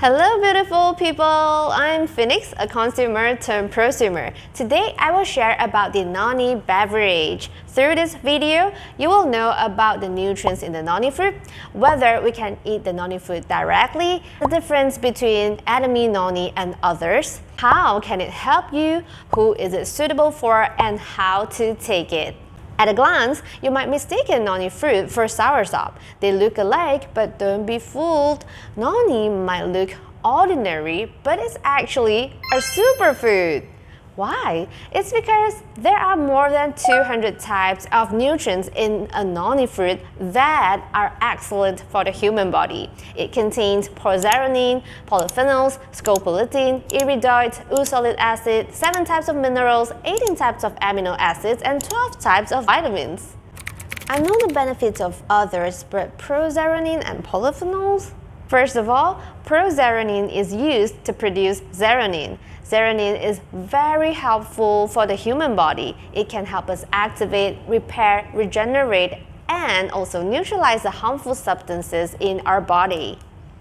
Hello beautiful people! I'm Phoenix, a consumer turned prosumer. Today I will share about the Noni beverage. Through this video, you will know about the nutrients in the Noni fruit, whether we can eat the Noni fruit directly, the difference between Atomy Noni and others, how can it help you, who is it suitable for, and how to take it. At a glance, you might mistake Noni fruit for soursop. They look alike, but don't be fooled. Noni might look ordinary, but it's actually a superfood. Why? It's because there are more than 200 types of nutrients in a Noni fruit that are excellent for the human body. It contains proserpine, polyphenols, scopolamine, iridoid, oxalic acid, 7 types of minerals, 18 types of amino acids, and 12 types of vitamins. I know the benefits of others, but proserpine and polyphenols? First of all, proserpine is used to produce zearanin. Zearanin is very helpful for the human body. It can help us activate, repair, regenerate, and also neutralize the harmful substances in our body.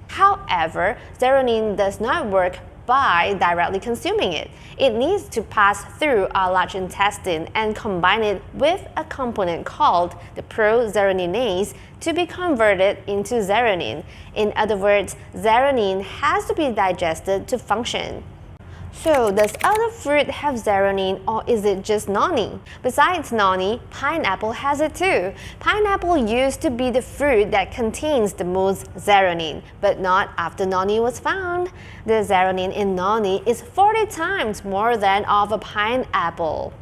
However, zearanin does not work by directly consuming it. It needs to pass through our large intestine and combine it with a component called the prozearaninase to be converted into zearanin. In other words, zearanin has to be digested to function. So, does other fruit have zearanin or is it just Noni? Besides Noni, pineapple has it too. Pineapple used to be the fruit that contains the most zearanin, but not after Noni was found. The zearanin in Noni is 40 times more than of a pineapple.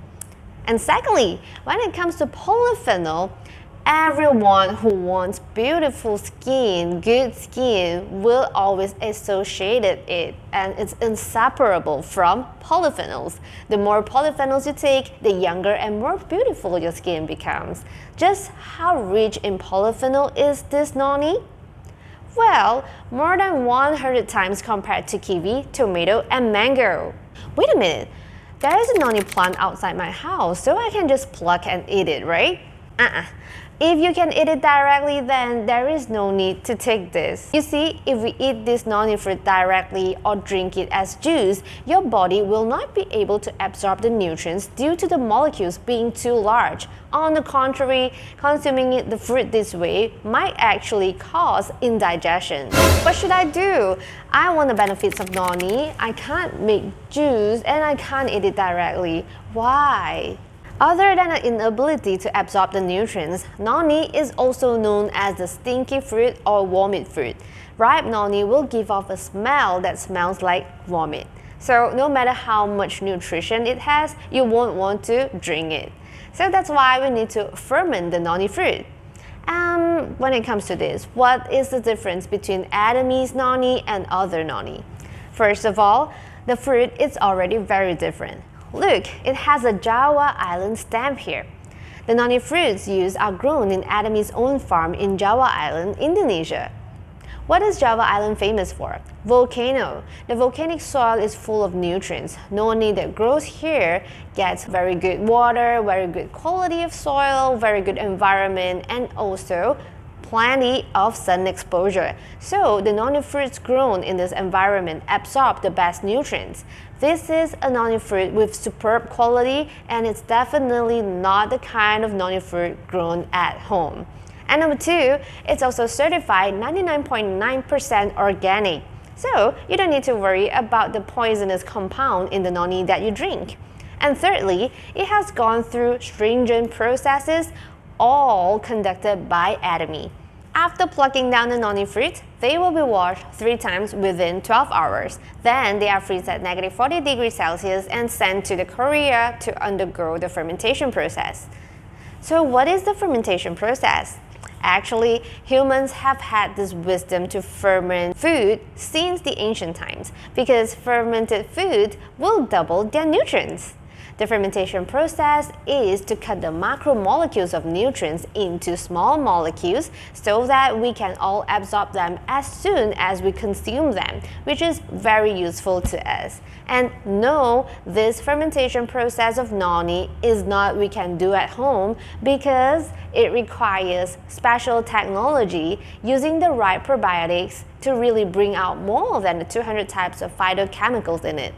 And secondly, when it comes to polyphenol, everyone who wants beautiful skin, good skin, will always associate it, and it's inseparable from polyphenols. The more polyphenols you take, the younger and more beautiful your skin becomes. Just how rich in polyphenol is this Noni? Well, more than 100 times compared to kiwi, tomato, and mango. Wait a minute, there is a Noni plant outside my house, so I can just pluck and eat it, right? If you can eat it directly, then there is no need to take this. You see, if we eat this Noni fruit directly or drink it as juice, your body will not be able to absorb the nutrients due to the molecules being too large. On the contrary, consuming the fruit this way might actually cause indigestion. What should I do? I want the benefits of Noni. I can't make juice and I can't eat it directly. Why? Other than an inability to absorb the nutrients, Noni is also known as the stinky fruit or vomit fruit. Ripe Noni will give off a smell that smells like vomit. So no matter how much nutrition it has, you won't want to drink it. So that's why we need to ferment the Noni fruit. When it comes to this, what is the difference between Atomy's Noni and other Noni? First of all, the fruit is already very different. Look, it has a Java Island stamp here. The Noni fruits used are grown in Atomy's own farm in Java Island, Indonesia. What is Java Island famous for? Volcano. The volcanic soil is full of nutrients. Noni that grows here gets very good water, very good quality of soil, very good environment, and also plenty of sun exposure. So the Noni fruits grown in this environment absorb the best nutrients. This is a Noni fruit with superb quality, and it's definitely not the kind of Noni fruit grown at home. And number 2, it's also certified 99.9% organic. So you don't need to worry about the poisonous compound in the Noni that you drink. And thirdly, it has gone through stringent processes, all conducted by Atomy. After plucking down the Noni fruit, they will be washed 3 times within 12 hours. Then they are freezed at -40 degrees Celsius and sent to the Korea to undergo the fermentation process. So what is the fermentation process? Actually, humans have had this wisdom to ferment food since the ancient times because fermented food will double their nutrients. The fermentation process is to cut the macromolecules of nutrients into small molecules so that we can all absorb them as soon as we consume them, which is very useful to us. And no, this fermentation process of noni is not we can do at home because it requires special technology using the right probiotics to really bring out more than the 200 types of phytochemicals in it.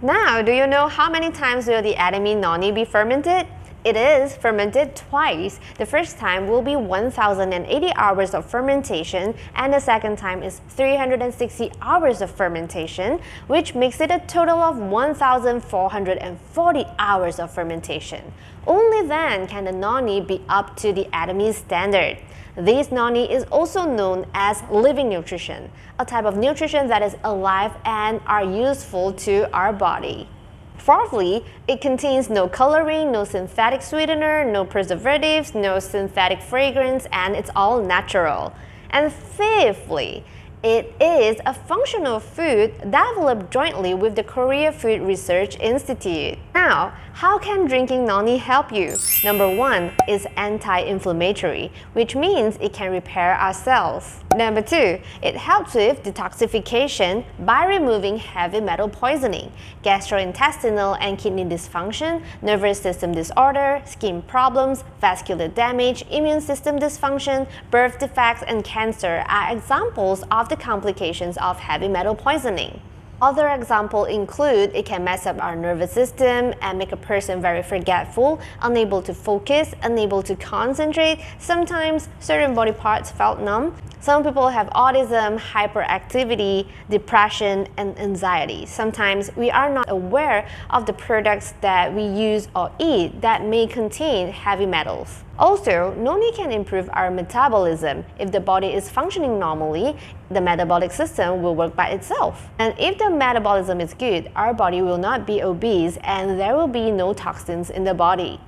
Now, do you know how many times will the Atomy Noni be fermented? It is fermented twice. The first time will be 1080 hours of fermentation and the second time is 360 hours of fermentation, which makes it a total of 1440 hours of fermentation. Only then can the noni be up to the Atomy standard. This noni is also known as living nutrition, a type of nutrition that is alive and are useful to our body. Fourthly, it contains no coloring, no synthetic sweetener, no preservatives, no synthetic fragrance, and it's all natural. And fifthly, it is a functional food developed jointly with the Korea Food Research Institute. Now, how can drinking noni help you? Number 1 is anti-inflammatory, which means it can repair our cells. Number 2, it helps with detoxification by removing heavy metal poisoning, gastrointestinal and kidney dysfunction, nervous system disorder, skin problems, vascular damage, immune system dysfunction, birth defects, and cancer are examples of the complications of heavy metal poisoning. Other examples include it can mess up our nervous system and make a person very forgetful, unable to focus, unable to concentrate. Sometimes certain body parts felt numb. Some people have autism, hyperactivity, depression, and anxiety. Sometimes we are not aware of the products that we use or eat that may contain heavy metals. Also, noni can improve our metabolism. If the body is functioning normally, the metabolic system will work by itself. And if the metabolism is good, our body will not be obese and there will be no toxins in the body.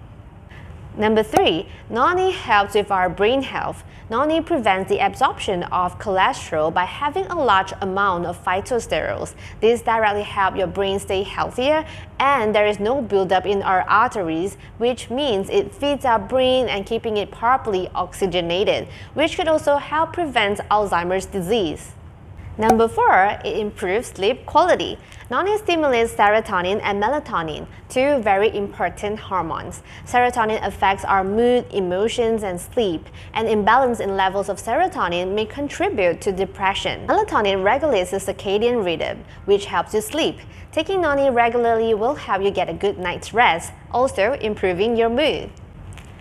Number 3, noni helps with our brain health. Noni prevents the absorption of cholesterol by having a large amount of phytosterols. This directly helps your brain stay healthier and there is no buildup in our arteries, which means it feeds our brain and keeping it properly oxygenated, which could also help prevent Alzheimer's disease. Number 4, it improves sleep quality. Noni stimulates serotonin and melatonin, two very important hormones. Serotonin affects our mood, emotions, and sleep. An imbalance in levels of serotonin may contribute to depression. Melatonin regulates the circadian rhythm, which helps you sleep. Taking noni regularly will help you get a good night's rest, also improving your mood.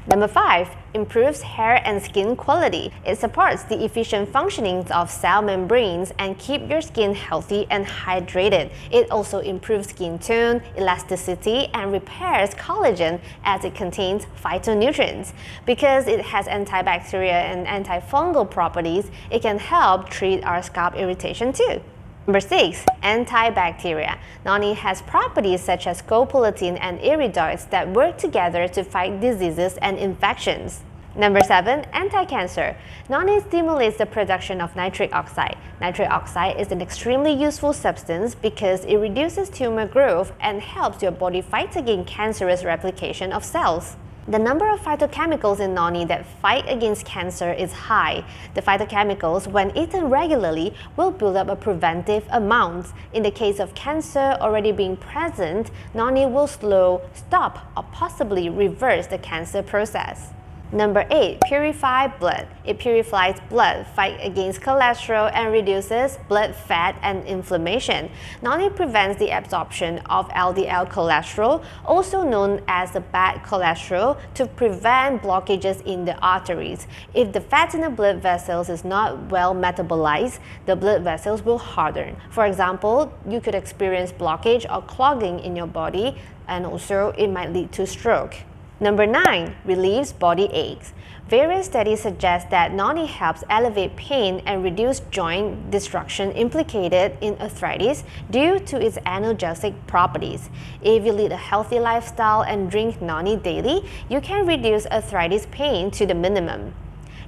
Number 5, improves hair and skin quality. It supports the efficient functioning of cell membranes and keep your skin healthy and hydrated. It also improves skin tone, elasticity, and repairs collagen as it contains phytonutrients. Because it has antibacterial and antifungal properties, it can help treat our scalp irritation too. Number 6, antibacterial. Noni has properties such as scopolamine and iridoids that work together to fight diseases and infections. Number 7, anti-cancer. Noni stimulates the production of nitric oxide. Nitric oxide is an extremely useful substance because it reduces tumor growth and helps your body fight against cancerous replication of cells. The number of phytochemicals in noni that fight against cancer is high. The phytochemicals, when eaten regularly, will build up a preventive amount. In the case of cancer already being present, noni will slow, stop, or possibly reverse the cancer process. Number 8, purify blood. It purifies blood, fights against cholesterol, and reduces blood fat and inflammation. Noni prevents the absorption of LDL cholesterol, also known as the bad cholesterol, to prevent blockages in the arteries. If the fat in the blood vessels is not well metabolized, the blood vessels will harden. For example, you could experience blockage or clogging in your body, and also it might lead to stroke. Number 9, relieves body aches. Various studies suggest that noni helps elevate pain and reduce joint destruction implicated in arthritis due to its analgesic properties. If you lead a healthy lifestyle and drink noni daily, you can reduce arthritis pain to the minimum.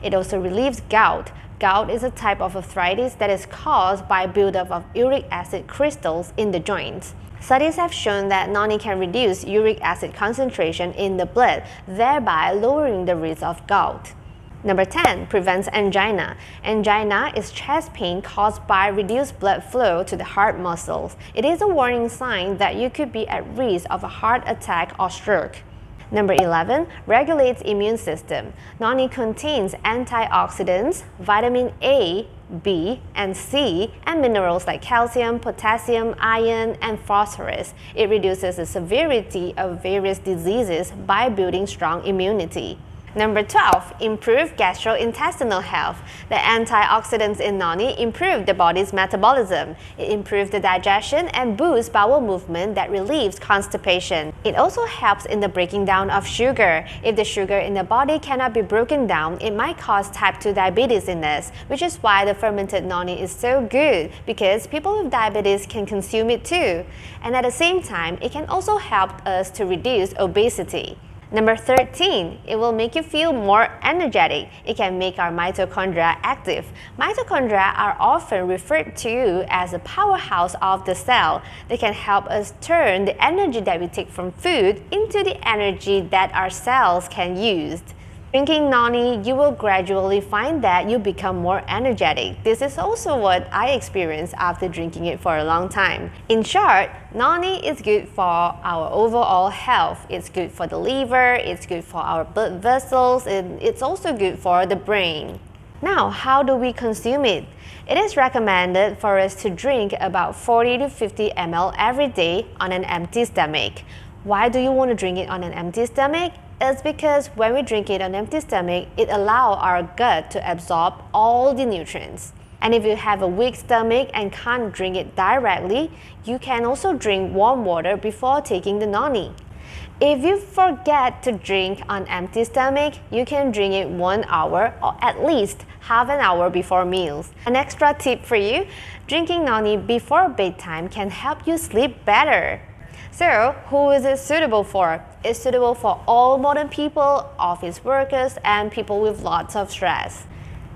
It also relieves gout. Gout is a type of arthritis that is caused by buildup of uric acid crystals in the joints. Studies have shown that noni can reduce uric acid concentration in the blood, thereby lowering the risk of gout. Number 10. Prevents angina. Angina is chest pain caused by reduced blood flow to the heart muscles. It is a warning sign that you could be at risk of a heart attack or stroke. Number 11. Regulates immune system. Noni contains antioxidants, vitamin A, B, and C, and minerals like calcium, potassium, iron, and phosphorus. It reduces the severity of various diseases by building strong immunity. Number 12. Improve gastrointestinal health. The antioxidants in noni improve the body's metabolism. It improves the digestion and boosts bowel movement that relieves constipation. It also helps in the breaking down of sugar. If the sugar in the body cannot be broken down, it might cause type 2 diabetes in us, which is why the fermented noni is so good, because people with diabetes can consume it too. And at the same time, it can also help us to reduce obesity. Number 13. It will make you feel more energetic. It can make our mitochondria active. Mitochondria are often referred to as the powerhouse of the cell. They can help us turn the energy that we take from food into the energy that our cells can use. Drinking noni, you will gradually find that you become more energetic. This is also what I experienced after drinking it for a long time. In short, noni is good for our overall health. It's good for the liver, it's good for our blood vessels, and it's also good for the brain. Now, how do we consume it? It is recommended for us to drink about 40 to 50 ml every day on an empty stomach. Why do you want to drink it on an empty stomach? It's because when we drink it on an empty stomach, it allows our gut to absorb all the nutrients. And if you have a weak stomach and can't drink it directly, you can also drink warm water before taking the noni. If you forget to drink on empty stomach, you can drink it 1 hour or at least half an hour before meals. An extra tip for you, drinking noni before bedtime can help you sleep better. So, who is it suitable for? It's suitable for all modern people, office workers, and people with lots of stress.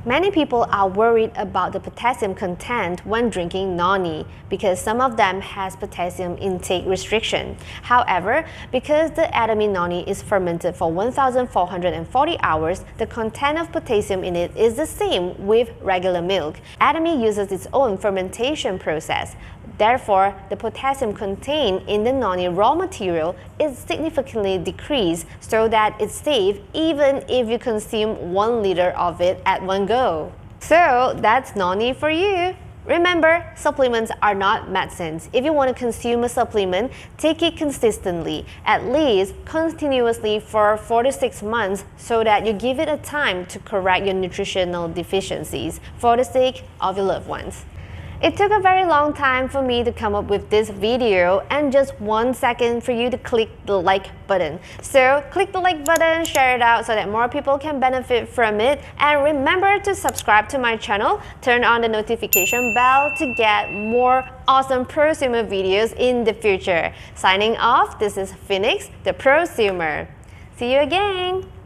Many people are worried about the potassium content when drinking noni because some of them has potassium intake restriction. However, because the Atomy Noni is fermented for 1,440 hours, the content of potassium in it is the same with regular milk. Atomy uses its own fermentation process. Therefore, the potassium contained in the noni raw material is significantly decreased so that it's safe even if you consume 1 liter of it at one go. So that's noni for you. Remember, supplements are not medicines. If you want to consume a supplement, take it consistently, at least continuously for 4 to 6 months so that you give it a time to correct your nutritional deficiencies for the sake of your loved ones. It took a very long time for me to come up with this video and just 1 second for you to click the like button. So click the like button, share it out so that more people can benefit from it, and remember to subscribe to my channel, turn on the notification bell to get more awesome prosumer videos in the future. Signing off, this is Phoenix, the prosumer. See you again!